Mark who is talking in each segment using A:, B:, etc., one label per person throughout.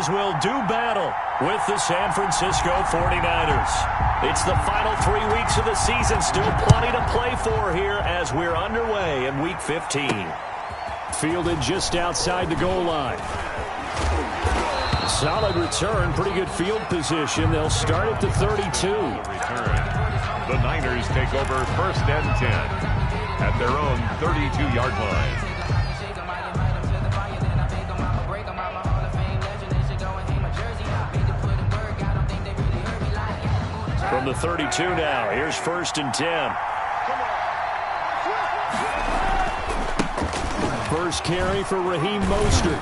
A: Cowboys will do battle with the San Francisco 49ers. It's the final 3 weeks of the season. Still plenty to play for here as we're underway in Week 15. Fielded just outside the goal line. Solid return, pretty good field position. They'll start at the 32.
B: The Niners take over 1st and 10 at their own 32-yard line.
A: From the 32 now, here's 1st and 10. First carry for Raheem Mostert.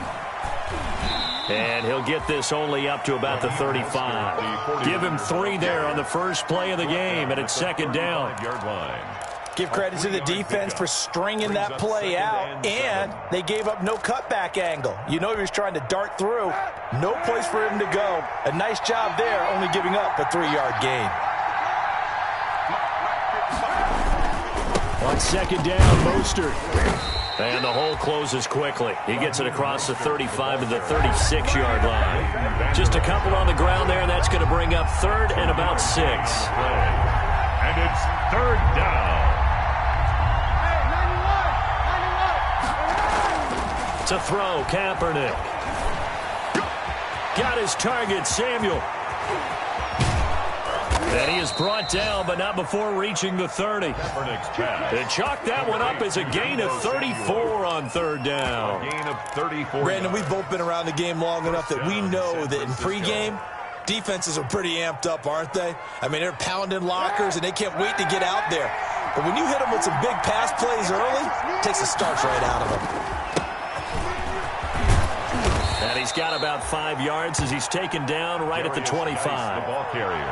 A: And he'll get this only up to about the 35. Give him 3 there on the first play of the game, and it's 2nd down.
C: Give credit to the defense for stringing that play out, and they gave up no cutback angle. You know he was trying to dart through. No place for him to go. A nice job there, only giving up a 3-yard gain.
A: On 2nd down, Mostert. And the hole closes quickly. He gets it across the 35 to the 36-yard line. Just a couple on the ground there, and that's going to bring up 3rd and about 6.
B: And it's 3rd down.
A: To throw, Kaepernick. Got his target, Samuel. And he is brought down, but not before reaching the 30. They chalk that one up as a gain of 34 on 3rd down.
B: Gain of 34.
C: Brandon, we've both been around the game long enough that we know that in pregame, defenses are pretty amped up, aren't they? I mean, they're pounding lockers, and they can't wait to get out there. But when you hit them with some big pass plays early, it takes the starch right out of them.
A: And he's got about 5 yards as he's taken down right at the 25.
B: The ball carrier.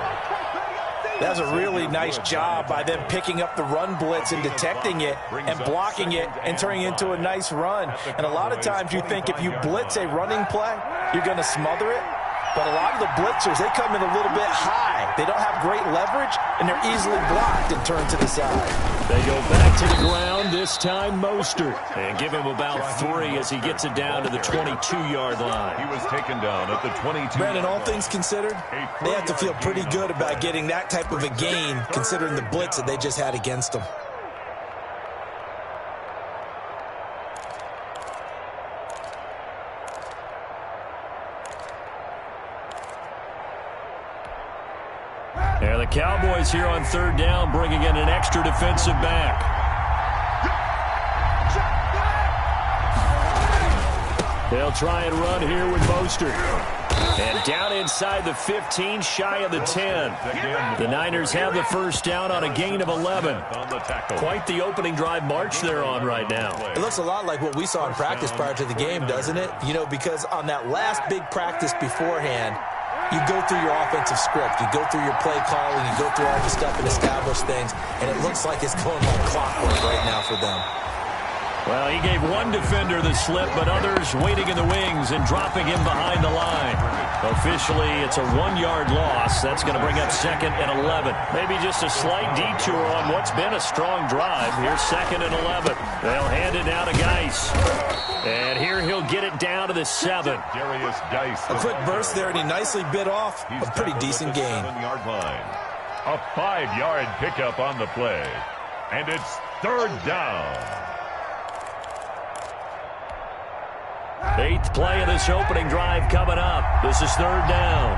C: That was a really nice job by them picking up the run blitz and detecting it and blocking it and turning it into a nice run. And a lot of times you think if you blitz a running play, you're going to smother it. But a lot of the blitzers, they come in a little bit high. They don't have great leverage, and they're easily blocked and turned to the side.
A: They go back to the ground, this time Mostert. And give him about 3 as he gets it down to the 22-yard line.
B: He was taken down at the 22.
C: Brandon, all things considered, they have to feel pretty good about getting that type of a gain, considering the blitz that they just had against them.
A: And the Cowboys here on 3rd down, bringing in an extra defensive back. They'll try and run here with Mostert. And down inside the 15, shy of the 10. The Niners have the 1st down on a gain of 11. Quite the opening drive march they're on right now.
C: It looks a lot like what we saw in practice prior to the game, doesn't it? You know, because on that last big practice beforehand, you go through your offensive script. You go through your play calling. You go through all the stuff and establish things. And it looks like it's going like clockwork right now for them.
A: Well, he gave one defender the slip, but others waiting in the wings and dropping him behind the line. Officially, it's a 1-yard loss. That's going to bring up 2nd and 11. Maybe just a slight detour on what's been a strong drive. Here's 2nd and 11. They'll hand it now to Geis. And here he'll get it down to the 7.
B: Darius Geis.
C: A quick burst there, and he nicely bit off a pretty decent gain.
B: A 5-yard pickup on the play. And it's 3rd down.
A: 8th play of this opening drive coming up. This is 3rd down.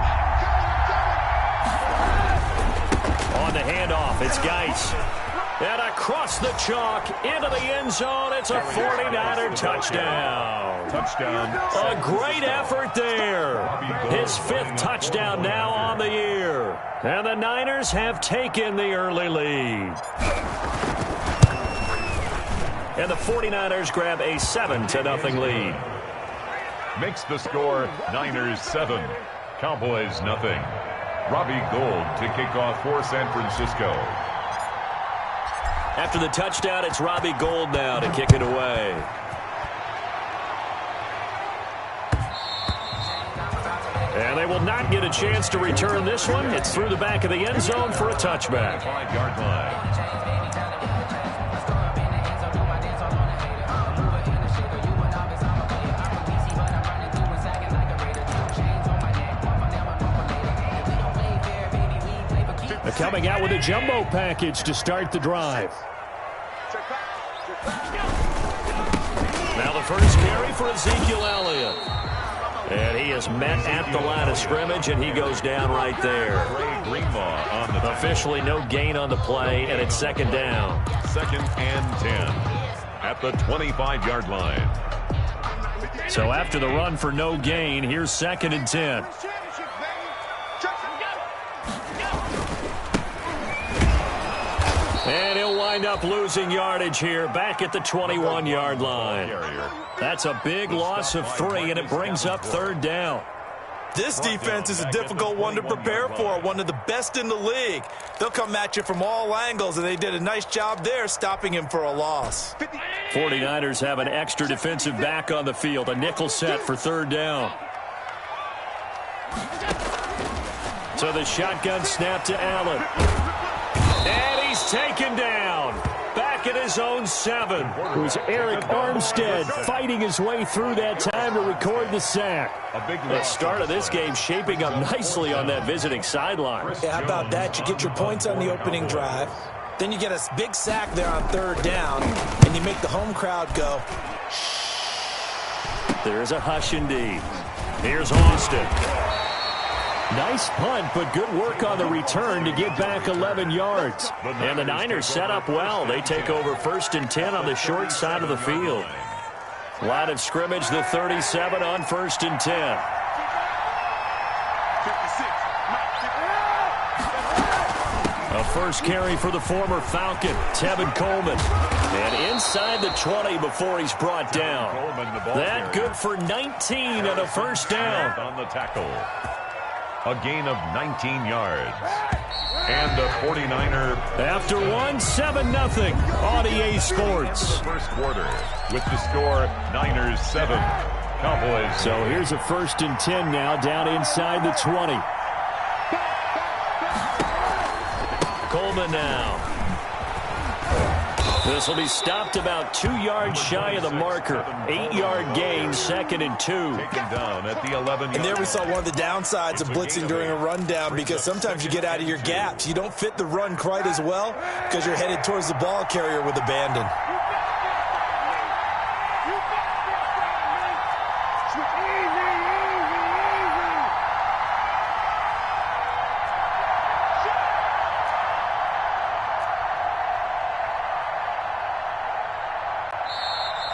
A: On the handoff, it's Geis. And across the chalk, into the end zone, it's a 49er touchdown. A great effort there. His 5th touchdown now on the year. And the Niners have taken the early lead. And the 49ers grab a 7-0 lead.
B: Makes the score Niners 7, Cowboys nothing. Robbie Gould to kick off for San Francisco.
A: After the touchdown, it's Robbie Gould now to kick it away. And they will not get a chance to return this one. It's through the back of the end zone for a touchback.
B: 5-yard line.
A: coming out with a jumbo package to start the drive. Now the first carry for Ezekiel Elliott. And he is met at the line of scrimmage, and he goes down right there. Officially no gain on the play, and it's second down.
B: 2nd and 10 at the 25-yard line.
A: So after the run for no gain, here's 2nd and 10. And he'll wind up losing yardage here back at the 21-yard line. That's a big loss of 3, and it brings up 3rd down.
C: This defense is a difficult one to prepare for, one of the best in the league. They'll come at you from all angles, and they did a nice job there stopping him for a loss.
A: 49ers have an extra defensive back on the field, a nickel set for 3rd down. So the shotgun snap to Allen. And he's taken down. Back at his own 7. It was Eric Armstead fighting his way through that time to record the sack. The start of this game shaping up nicely on that visiting sideline.
C: Yeah, how about that? You get your points on the opening drive. Then you get a big sack there on 3rd down, and you make the home crowd go.
A: There's a hush indeed. Here's Austin. Nice punt, but good work on the return to get back 11 yards. And the Niners set up well. They take over 1st and 10 on the short side of the field. Line of scrimmage, the 37 on 1st and 10. A first carry for the former Falcon, Tevin Coleman. And inside the 20 before he's brought down. That good for 19 and a first down.
B: On the tackle. A gain of 19 yards. And the 49er.
A: After 1, 7-0 on EA Sports.
B: First quarter with the score Niners 7. Cowboys.
A: So here's a 1st and 10 now down inside the 20. Coleman now. This will be stopped about 2 yards shy of the marker. 8-yard gain, 2nd and 2.
B: Taken down at the 11.
C: And there we saw one of the downsides of blitzing during a rundown, because sometimes you get out of your gaps. You don't fit the run quite as well because you're headed towards the ball carrier with abandon.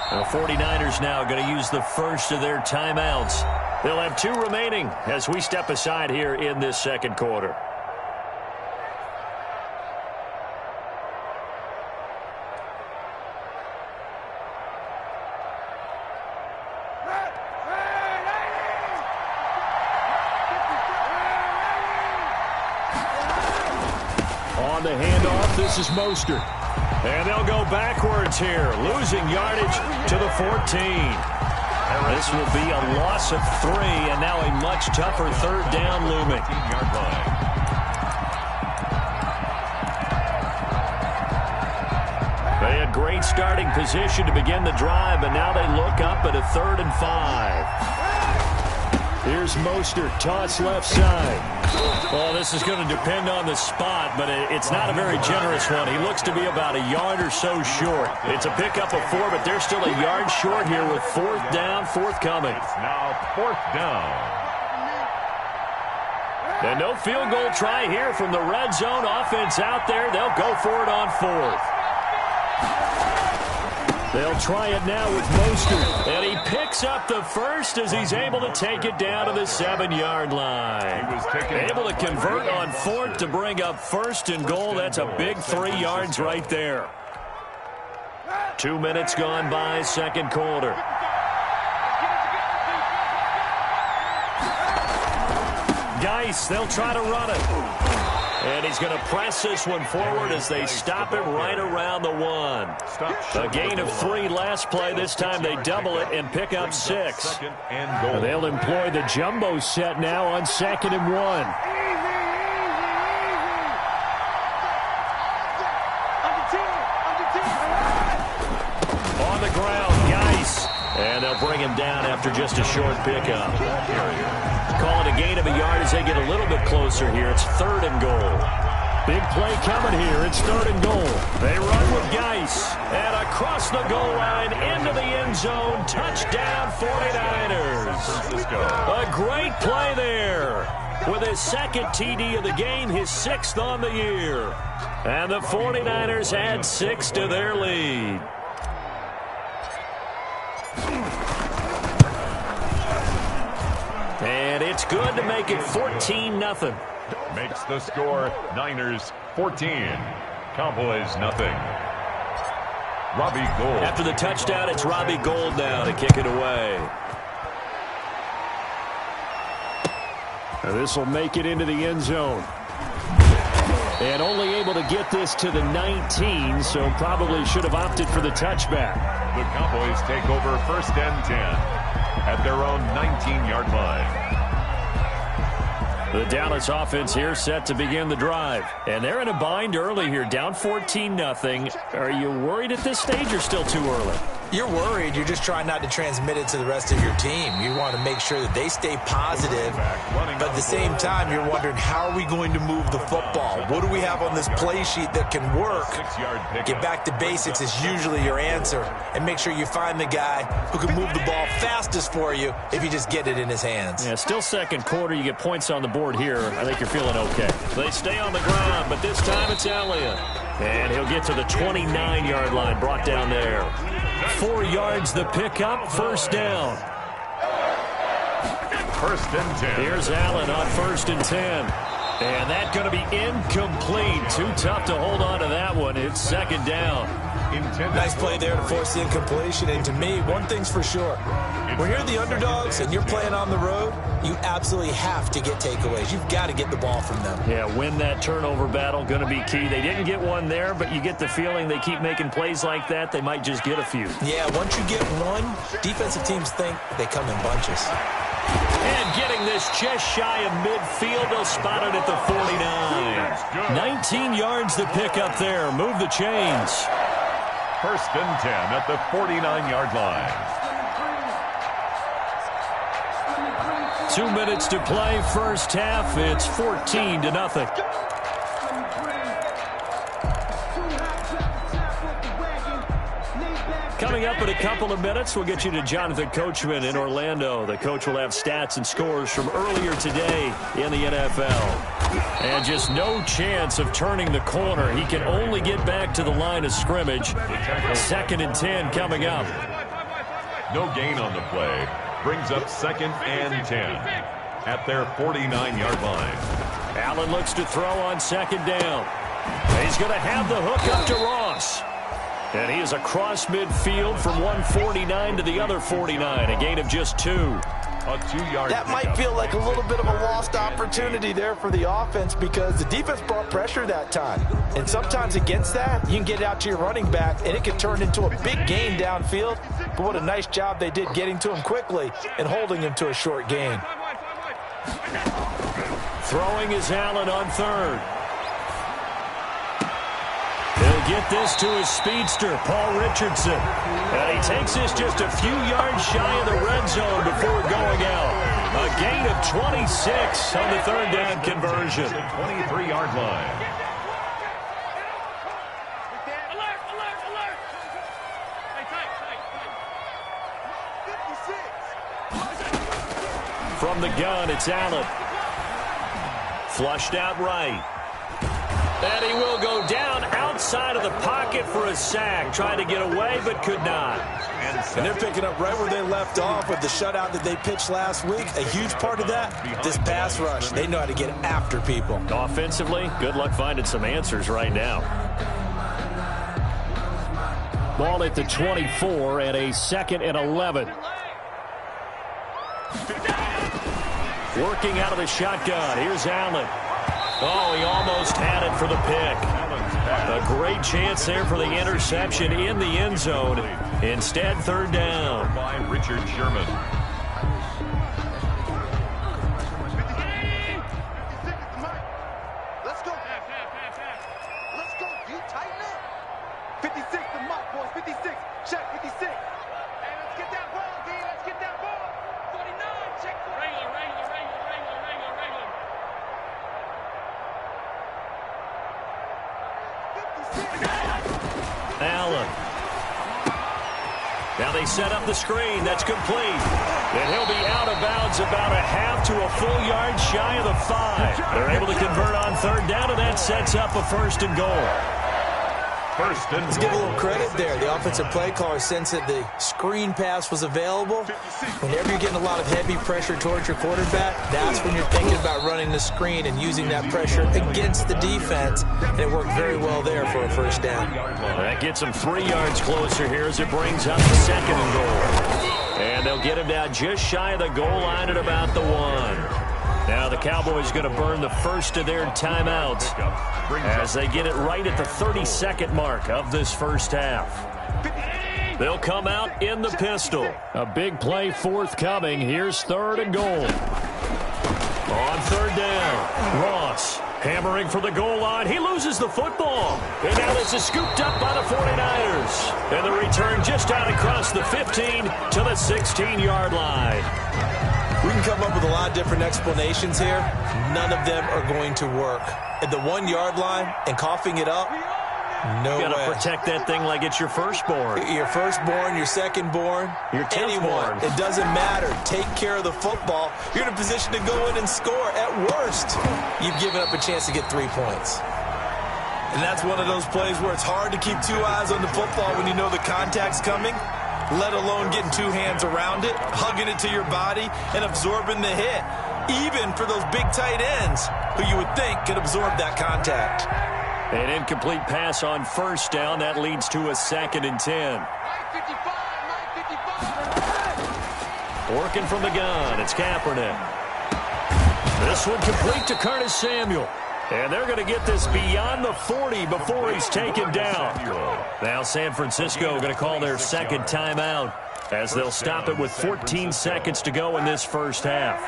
A: The 49ers now going to use the first of their timeouts. They'll have 2 remaining as we step aside here in this second quarter. On the handoff, this is Mostert. And they'll go backwards here, losing yardage to the 14. This will be a loss of 3, and now a much tougher 3rd down looming.
B: 15-yard line.
A: They had great starting position to begin the drive, and now they look up at a 3rd and 5. Here's Mostert, toss left side. Well, this is going to depend on the spot, but it's not a very generous one. He looks to be about a yard or so short. It's a pickup of 4, but they're still a yard short here with 4th down, 4th coming.
B: It's now 4th down.
A: And no field goal try here from the red zone offense out there. They'll go for it on 4th. They'll try it now with Mostert. And he picks up the first as he's able to take it down to the 7-yard line. Able to convert on 4th to bring up 1st and goal. That's a big 3 yards right there. 2 minutes gone by, second quarter. Geis, they'll try to run it. And he's going to press this one forward as they stop it right around the 1. A gain of 3 last play. This time they double it and pick up 6. They'll employ the jumbo set now on 2nd and 1. On the ground, Geis. And they'll bring him down after just a short pickup. Call it a gain of a yard as they get a little bit closer here. It's 3rd and goal. Big play coming here. It's 3rd and goal. They run with Geis. And across the goal line into the end zone. Touchdown 49ers. A great play there. With his 2nd TD of the game, his 6th on the year. And the 49ers add 6 to their lead. And it's good to make it 14-0.
B: Makes the score Niners 14. Cowboys nothing. Robbie Gould.
A: After the touchdown, it's Robbie Gould now to kick it away. This will make it into the end zone. And only able to get this to the 19, so probably should have opted for the touchback.
B: The Cowboys take over 1st and 10 at their own 19-yard line.
A: The Dallas offense here set to begin the drive. And they're in a bind early here, down 14-0. Are you worried at this stage or still too early?
C: You're worried. You're just trying not to transmit it to the rest of your team. You want to make sure that they stay positive. But at the same time, you're wondering, how are we going to move the football? What do we have on this play sheet that can work? Get back to basics is usually your answer. And make sure you find the guy who can move the ball fastest for you if you just get it in his hands.
A: Yeah, still 2nd quarter. You get points on the board here. I think you're feeling okay. They stay on the ground, but this time it's Elliott. And he'll get to the 29-yard line, brought down there. 4 yards the pickup, 1st down.
B: 1st and 10.
A: Here's Allen on 1st and 10. And that's going to be incomplete. Too tough to hold on to that one. It's 2nd down.
C: Nice play there to force the incompletion. And to me, one thing's for sure. When you're the underdogs and you're playing on the road, you absolutely have to get takeaways. You've got to get the ball from them.
A: Yeah, win that turnover battle, going to be key. They didn't get one there, but you get the feeling they keep making plays like that, they might just get a few.
C: Yeah, once you get one, defensive teams think they come in bunches.
A: And getting this just shy of midfield, they'll spot it at the 49. 19 yards the pick up there. Move the chains.
B: 1st and 10 at the 49-yard line.
A: 2 minutes to play, 1st half. It's 14-0. Coming up in a couple of minutes, we'll get you to Jonathan Coachman in Orlando. The coach will have stats and scores from earlier today in the NFL. And just no chance of turning the corner. He can only get back to the line of scrimmage. 2nd and 10 coming up.
B: No gain on the play. Brings up 2nd and 10 at their 49-yard line.
A: Allen looks to throw on 2nd down. He's going to have the hook up to Ross. And he is across midfield from 149 to the other 49. A gain of just 2.
B: A 2-yard
C: That might feel like a little bit of a lost opportunity there for the offense because the defense brought pressure that time. And sometimes against that, you can get it out to your running back, and it can turn into a big gain downfield. But what a nice job they did getting to him quickly and holding him to a short gain.
A: Throwing is Allen on 3rd. He'll get this to his speedster, Paul Richardson. And he takes this just a few yards shy of the red zone before going out. A gain of 26 on the 3rd down conversion.
B: 23-yard line.
A: From the gun, it's Allen. Flushed out right. And he will go down outside of the pocket for a sack. Tried to get away, but could not.
C: And they're picking up right where they left off with the shutout that they pitched last week. A huge part of that, this pass rush. They know how to get after people.
A: Offensively, good luck finding some answers right now. Ball at the 24 and a 2nd and 11. Working out of the shotgun. Here's Allen. Oh, he almost had it for the pick. A great chance there for the interception in the end zone. Instead, 3rd down.
B: By Richard Sherman.
D: Let's go. Let's go. You tighten it. 56, the mark, boys. 56. Check 56. Hey, let's get that ball, D. Let's get that ball. 49. Check. Regular.
A: Allen. Now they set up the screen. That's complete. And he'll be out of bounds about a half to a full yard shy of the 5. They're able to convert on third down, and that sets up a 1st and goal.
C: Let's give a little credit there. The offensive play caller sensed that the screen pass was available. Whenever you're getting a lot of heavy pressure towards your quarterback, that's when you're thinking about running the screen and using that pressure against the defense. And it worked very well there for a 1st down.
A: That gets him 3 yards closer here as it brings up the 2nd and goal. And they'll get him down just shy of the goal line at about the 1. Now the Cowboys going to burn the first of their timeouts as they get it right at the 32nd mark of this first half. They'll come out in the pistol. A big play forthcoming. Here's 3rd and goal. On 3rd down, Ross hammering for the goal line. He loses the football. And now this is scooped up by the 49ers. And the return just out across the 15 to the 16-yard line.
C: We can come up with a lot of different explanations here. None of them are going to work. At the 1-yard line and coughing it up, no way.
A: You got to protect that thing like it's your firstborn.
C: Your firstborn, your secondborn,
A: your 10th
C: anyone.
A: born.
C: It doesn't matter. Take care of the football. You're in a position to go in and score. At worst, you've given up a chance to get 3 points. And that's one of those plays where it's hard to keep 2 eyes on the football when you know the contact's coming, let alone getting 2 hands around it, hugging it to your body, and absorbing the hit, even for those big tight ends who you would think could absorb that contact.
A: An incomplete pass on 1st down. That leads to a 2nd and 10. Working from the gun, it's Kaepernick. This one complete to Curtis Samuel. And they're going to get this beyond the 40 before he's taken down. Now San Francisco going to call their 2nd timeout as they'll stop it with 14 seconds to go in this first half.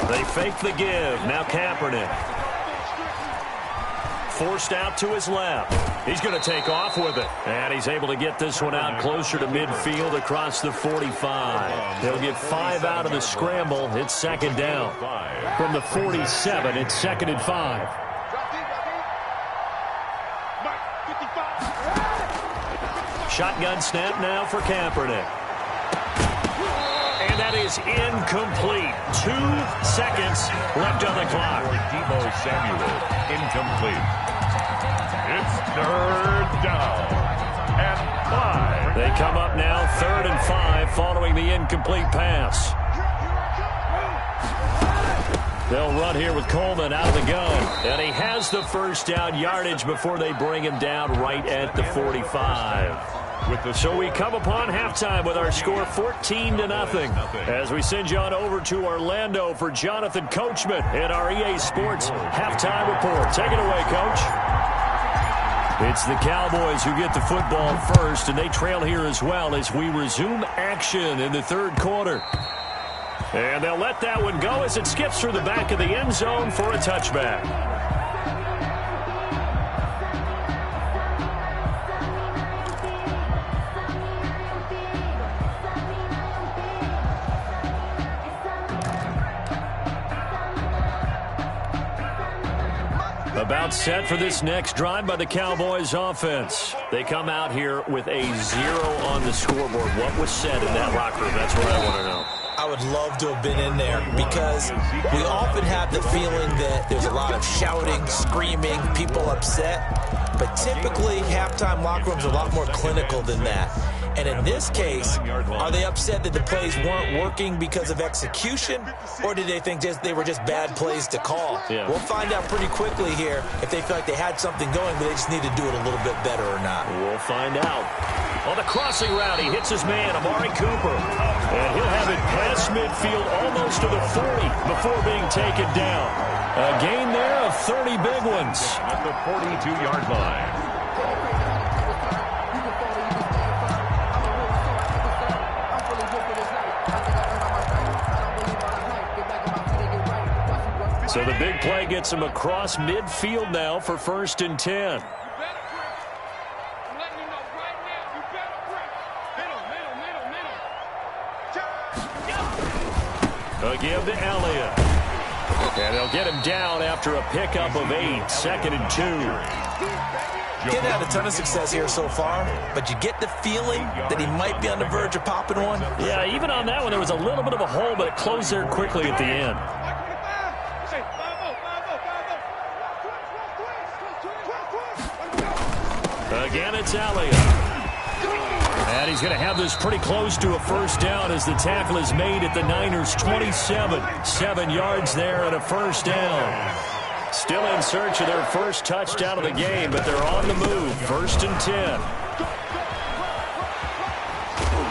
A: They fake the give. Now Kaepernick. Forced out to his left. He's going to take off with it. And he's able to get this one out closer to midfield across the 45. They'll get 5 out of the scramble. It's 2nd down. From the 47, it's 2nd and 5. Shotgun snap now for Kaepernick. And that is incomplete. 2 seconds left on the clock.
B: Deebo Samuel, incomplete. It's 3rd down and 5.
A: They come up now 3rd and 5 following the incomplete pass. They'll run here with Coleman out of the gun. And he has the 1st down yardage before they bring him down right at the 45. So we come upon halftime with our score 14-0 as we send you on over to Orlando for Jonathan Coachman in our EA Sports halftime report. Take it away, Coach. It's the Cowboys who get the football first, and they trail here as well as we resume action in the 3rd quarter. And they'll let that one go as it skips through the back of the end zone for a touchback. About set for this next drive by the Cowboys offense. They come out here with a 0 on the scoreboard. What was said in that locker room? That's what I want to know.
C: I would love to have been in there because we often have the feeling that there's a lot of shouting, screaming, people upset. But typically, halftime locker rooms are a lot more clinical than that. And in this case, are they upset that the plays weren't working because of execution, or did they think they were just bad plays to call?
A: Yeah.
C: We'll find out pretty quickly here if they feel like they had something going, but they just need to do it a little bit better or not.
A: We'll find out. On the crossing route, he hits his man, Amari Cooper. And he'll have it past midfield almost to the 40 before being taken down. A gain there of 30 big ones.
B: At the 42-yard line.
A: So the big play gets him across midfield now for 1st and 10. A give to Elliott. And they'll get him down after a pickup of 8, 2nd and 2.
C: He's had a ton of success here so far, but you get the feeling that he might be on the verge of popping one.
A: Yeah, even on that one, there was a little bit of a hole, but it closed there quickly at the end. Again, it's Elliott. And he's going to have this pretty close to a first down as the tackle is made at the Niners' 27. 7 yards there and a first down. Still in search of their first touchdown of the game, but they're on the move. 1st and 10.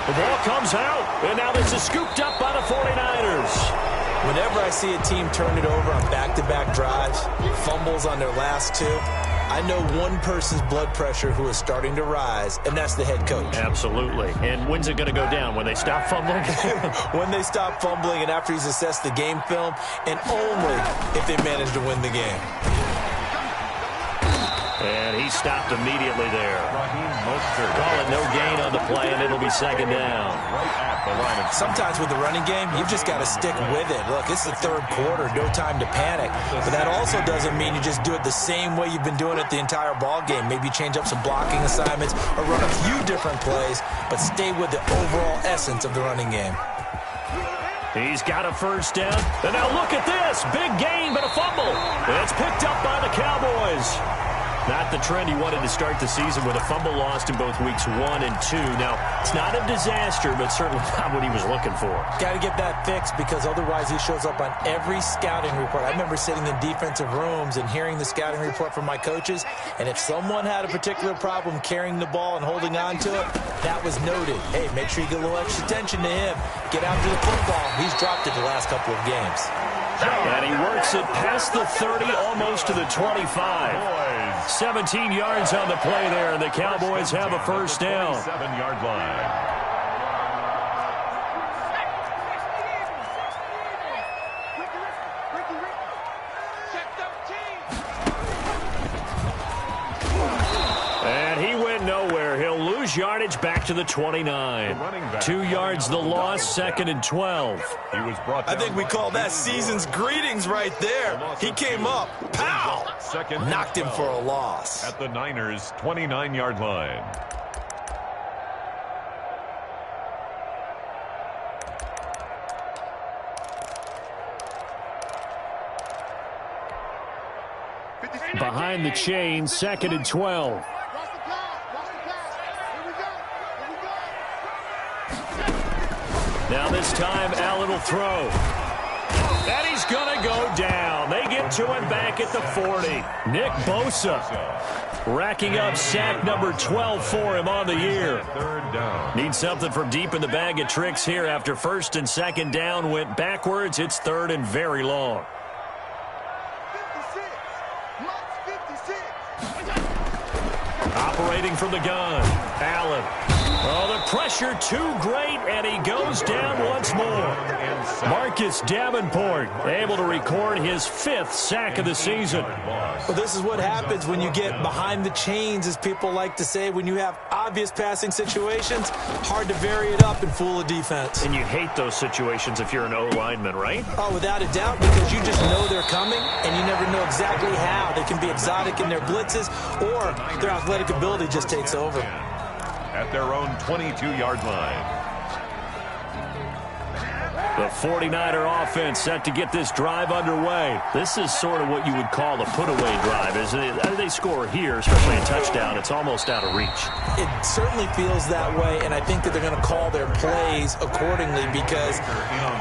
A: The ball comes out, and now this is scooped up by the 49ers.
C: Whenever I see a team turn it over on back-to-back drives, fumbles on their last 2, I know one person's blood pressure who is starting to rise, and that's the head coach.
A: Absolutely. And when's it going to go down? When they stop fumbling?
C: When they stop fumbling and after he's assessed the game film, and only if they manage to win the game.
A: And he stopped immediately there. Call it no gain on the play, and it'll be 2nd down.
C: Sometimes with the running game, you've just got to stick with it. Look, it's the 3rd quarter, no time to panic. But that also doesn't mean you just do it the same way you've been doing it the entire ball game. Maybe change up some blocking assignments or run a few different plays, but stay with the overall essence of the running game.
A: He's got a first down. And now look at this. Big gain, but a fumble. It's picked up by the Cowboys. Not the trend he wanted to start the season with a fumble lost in both weeks 1 and 2. Now, it's not a disaster, but certainly not what he was looking for.
C: Got to get that fixed because otherwise he shows up on every scouting report. I remember sitting in defensive rooms and hearing the scouting report from my coaches, and if someone had a particular problem carrying the ball and holding on to it, that was noted. Hey, make sure you get a little extra attention to him. Get after the football. He's dropped it the last couple of games.
A: And he works it past the 30, almost to the 25. 17 yards on the play there, and the Cowboys have a first down.
B: 7-yard line.
A: And he went nowhere. He'll lose yardage back to the 29. 2 yards the loss, 2nd and 12.
B: He was brought down.
C: I think we call that season's greetings right there. He came up, pow! Knocked him for a loss.
B: At the Niners' 29-yard line.
A: Behind the chain, 2nd and 12. Now this time, Allen will throw. And he's going to go down. They get to him back at the 40. Nick Bosa racking up sack number 12 for him on the year.
B: 3rd down.
A: Needs something from deep in the bag of tricks here after 1st and 2nd down went backwards. It's 3rd and very long.
D: 56.
A: Operating from the gun, Allen. Oh, the pressure too great, and he goes down once more. Marcus Davenport able to record his 5th sack of the season.
C: Well, this is what happens when you get behind the chains, as people like to say. When you have obvious passing situations, hard to vary it up and fool a defense.
A: And you hate those situations if you're an O-lineman, right?
C: Oh, without a doubt, because you just know they're coming, and you never know exactly how. They can be exotic in their blitzes, or their athletic ability just takes over.
B: At their own 22-yard line.
A: The 49er offense set to get this drive underway. This is sort of what you would call a put-away drive. As they score here, especially a touchdown, it's almost out of reach.
C: It certainly feels that way, and I think that they're going to call their plays accordingly, because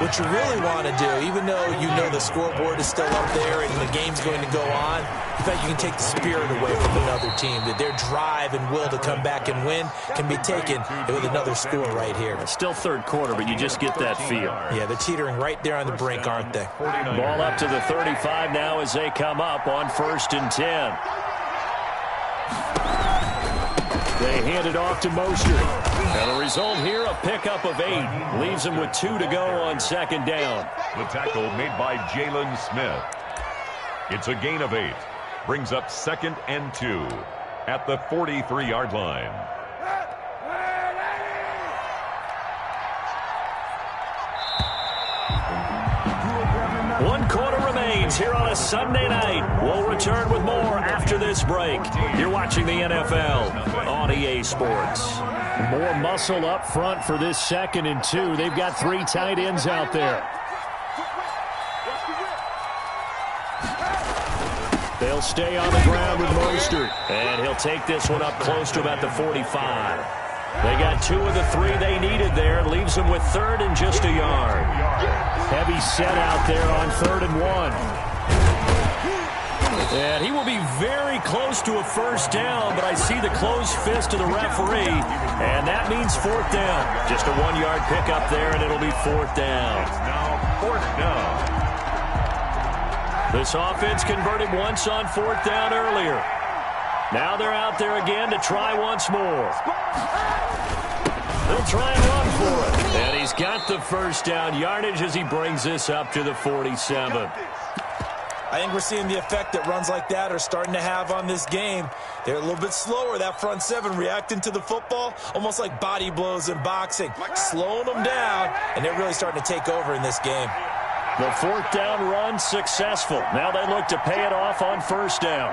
C: what you really want to do, even though you know the scoreboard is still up there and the game's going to go on, in fact, you can take the spirit away from another team, that their drive and will to come back and win can be taken with another score right here.
A: Still 3rd quarter, but you just get that feel.
C: Yeah, they're teetering right there on the brink, aren't they?
A: Ball up to the 35 now as they come up on 1st and 10. They hand it off to Mosher. And the result here, a pickup of 8. Leaves them with 2 to go on 2nd down.
B: The tackle made by Jalen Smith. It's a gain of 8. Brings up 2nd and 2 at the 43-yard line.
A: One quarter remains. leads here on a Sunday night. We'll return with more after this break. You're watching the NFL on EA Sports.
E: More muscle up front for this 2nd and 2. They've got 3 tight ends out there. They'll stay on the ground with Mostert.
A: And he'll take this one up close to about the 45. They got 2 of the 3 they needed there. Leaves them with 3rd and just a yard.
E: Heavy set out there on 3rd and 1.
A: And he will be very close to a first down, but I see the closed fist of the referee, and that means 4th down. Just a 1-yard pickup there, and it'll be 4th down.
B: It's now 4th down.
A: This offense converted once on 4th down earlier. Now they're out there again to try once more. They'll try and run for it. And he's got the first down yardage as he brings this up to the 47.
C: I think we're seeing the effect that runs like that are starting to have on this game. They're a little bit slower, that front 7, reacting to the football, almost like body blows in boxing, slowing them down, and they're really starting to take over in this game.
A: The 4th down run successful. Now they look to pay it off on 1st down.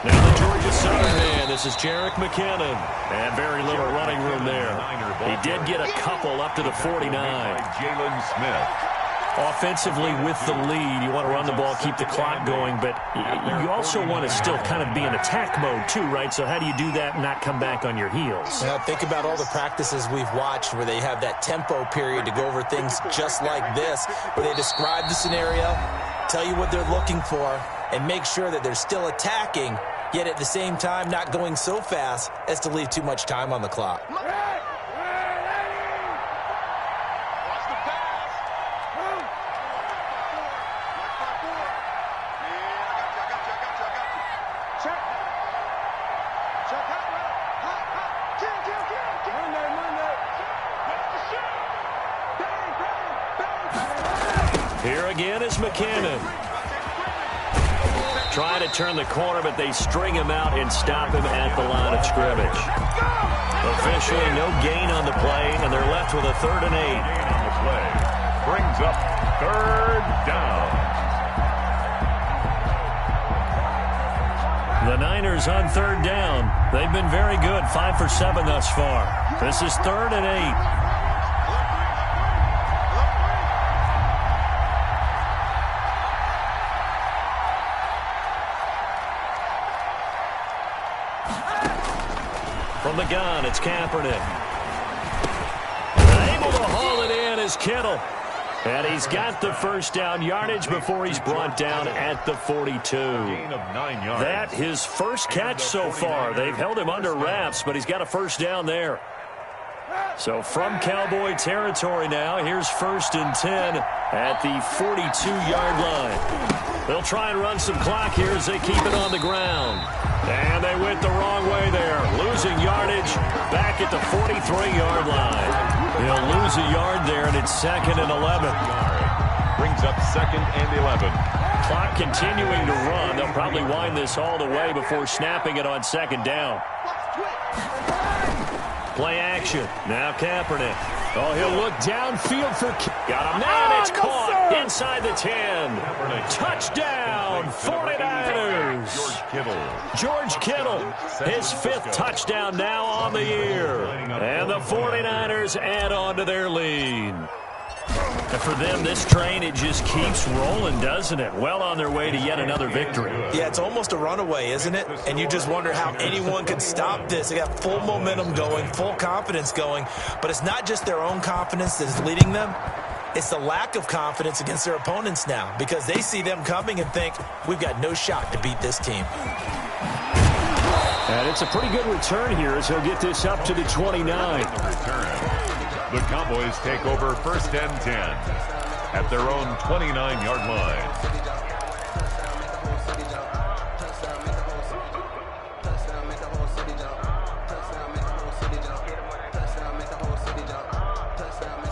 A: Now the Georgia Southern man, this is Jerick McKinnon. And very little running room there. He did get a couple up to the 49.
B: Jalen Smith.
A: Offensively with the lead, you want to run the ball, keep the clock going, but you also want to still kind of be in attack mode too, right? So how do you do that and not come back on your heels?
C: Now think about all the practices we've watched where they have that tempo period to go over things just like this, where they describe the scenario, tell you what they're looking for, and make sure that they're still attacking, yet at the same time not going so fast as to leave too much time on the clock.
A: Here again is McKinnon. Trying to turn the corner, but they string him out and stop him at the line of scrimmage. Officially, no gain on the play, and they're left with a 3rd and 8.
B: On the play. Brings up 3rd down.
A: The Niners on 3rd down. They've been very good, 5 for 7 thus far. This is 3rd and 8. From the gun, it's Kaepernick. Able to haul it in is Kittle. And he's got the first down yardage before he's brought down at the 42.
B: Gain of 9 yards.
A: That his first catch so far. They've held him under wraps, but he's got a first down there. So from Cowboy territory now, here's 1st and 10 at the 42-yard line. They'll try and run some clock here as they keep it on the ground. And they went the wrong way there. Losing yardage back at the 43-yard line. They'll lose a yard there, and it's 2nd and 11.
B: Brings up 2nd and 11.
A: Clock continuing to run. They'll probably wind this all the way before snapping it on 2nd down. Play action. Now Kaepernick. Oh, he'll look downfield for... Got him. And it's caught inside the 10. Touchdown, 49ers. George Kittle, his 5th touchdown now on the year. And the 49ers add on to their lead. And for them, this train, it just keeps rolling, doesn't it? Well on their way to yet another victory.
C: Yeah, it's almost a runaway, isn't it? And you just wonder how anyone could stop this. They got full momentum going, full confidence going. But it's not just their own confidence that's leading them. It's the lack of confidence against their opponents now, because they see them coming and think, we've got no shot to beat this team.
E: And it's a pretty good return here as he'll get this up to the 29.
B: The Cowboys take over 1st and 10 at their own 29-yard line.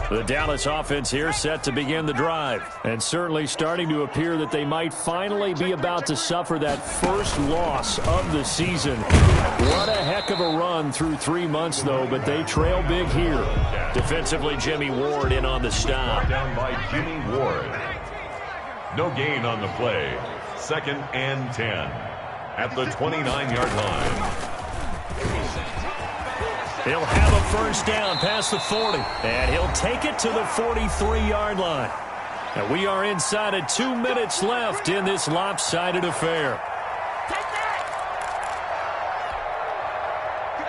E: The Dallas offense here set to begin the drive. And certainly starting to appear that they might finally be about to suffer that first loss of the season. What a heck of a run through 3 months, though, but they trail big here.
A: Defensively, Jimmy Ward in on the stop.
B: Down by Jimmy Ward. No gain on the play. 2nd and 10 at the 29-yard line.
A: He'll have a first down past the 40, and he'll take it to the 43-yard line. And we are inside of 2 minutes left in this lopsided affair.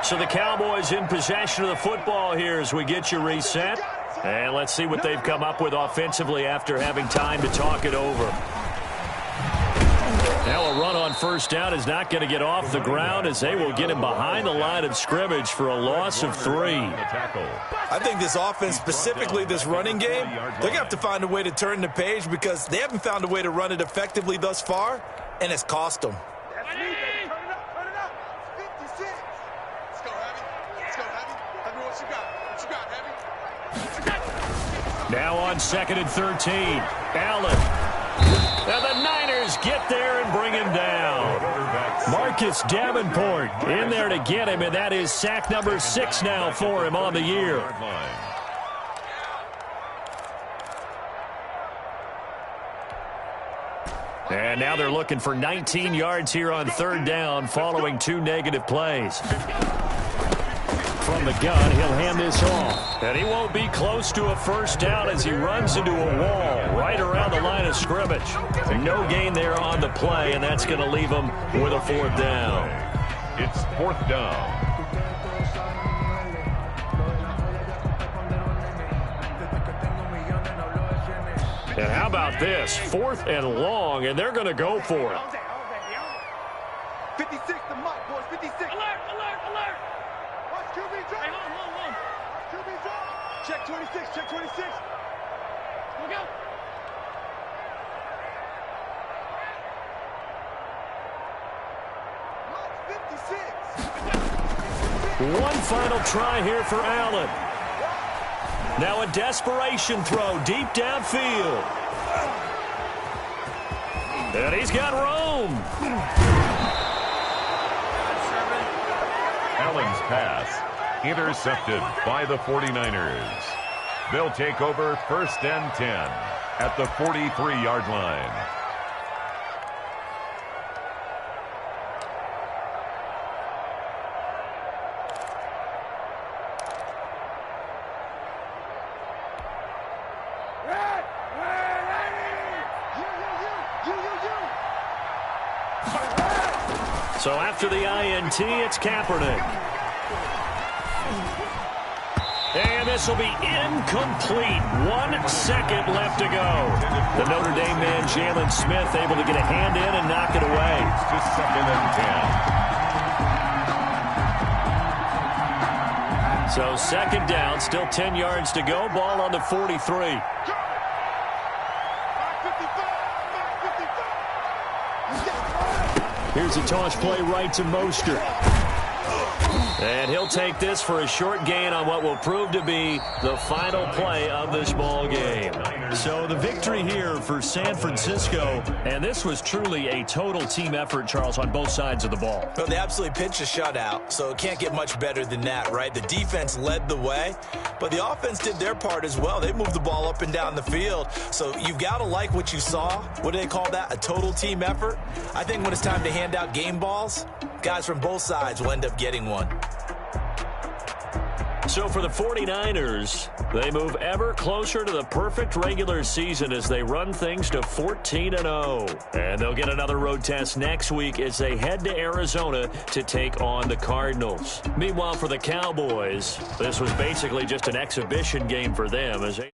A: So the Cowboys in possession of the football here as we get you reset. And let's see what they've come up with offensively after having time to talk it over. Now a run on first down is not going to get off the ground as they will get him behind the line of scrimmage for a loss of 3.
C: I think this offense, specifically this running game, they're going to have to find a way to turn the page because they haven't found a way to run it effectively thus far, and it's cost them.
D: That's me, baby. Turn it up, turn it up. 56. Let's go, Heavy. Let's go, Heavy. Tell me what you got. What you got, Heavy? What you got?
A: Now on 2nd and 13. Allen. Now the Niners get there and bring him down. Marcus Davenport in there to get him, and that is sack number 6 now for him on the year. And now they're looking for 19 yards here on 3rd down following 2 negative plays. From the gun, he'll hand this off. And he won't be close to a first down as he runs into a wall right around the line of scrimmage. No gain there on the play, and that's going to leave him with a 4th down.
B: It's 4th down.
A: And how about this? 4th and long, and they're going to go for it.
D: 56 the mic, boys. 56. Alert, alert, alert. Watch QB drop. Hey, hold on. Watch QB drop. Check 26, check 26. Look out. Mike 56.
A: One final try here for Allen. Now a desperation throw deep downfield. And he's got room.
B: Allen's pass intercepted by the 49ers. They'll take over 1st and 10 at the 43-yard line.
A: So after the INT, it's Kaepernick. And this will be incomplete. 1 second left to go. The Notre Dame man, Jalen Smith, able to get a hand in and knock it away.
B: It's just 2nd and 10.
A: So 2nd down, still 10 yards to go. Ball on the 43. Here's a toss play right to Mostert. And he'll take this for a short gain on what will prove to be the final play of this ball game. So the victory here for San Francisco, and this was truly a total team effort, Charles, on both sides of the ball.
C: Well, they absolutely pitched a shutout, so it can't get much better than that, right? The defense led the way, but the offense did their part as well. They moved the ball up and down the field, so you've got to like what you saw. What do they call that? A total team effort? I think when it's time to hand out game balls, guys from both sides will end up getting one.
A: So for the 49ers, they move ever closer to the perfect regular season as they run things to 14-0. And they'll get another road test next week as they head to Arizona to take on the Cardinals. Meanwhile, for the Cowboys, this was basically just an exhibition game for them as they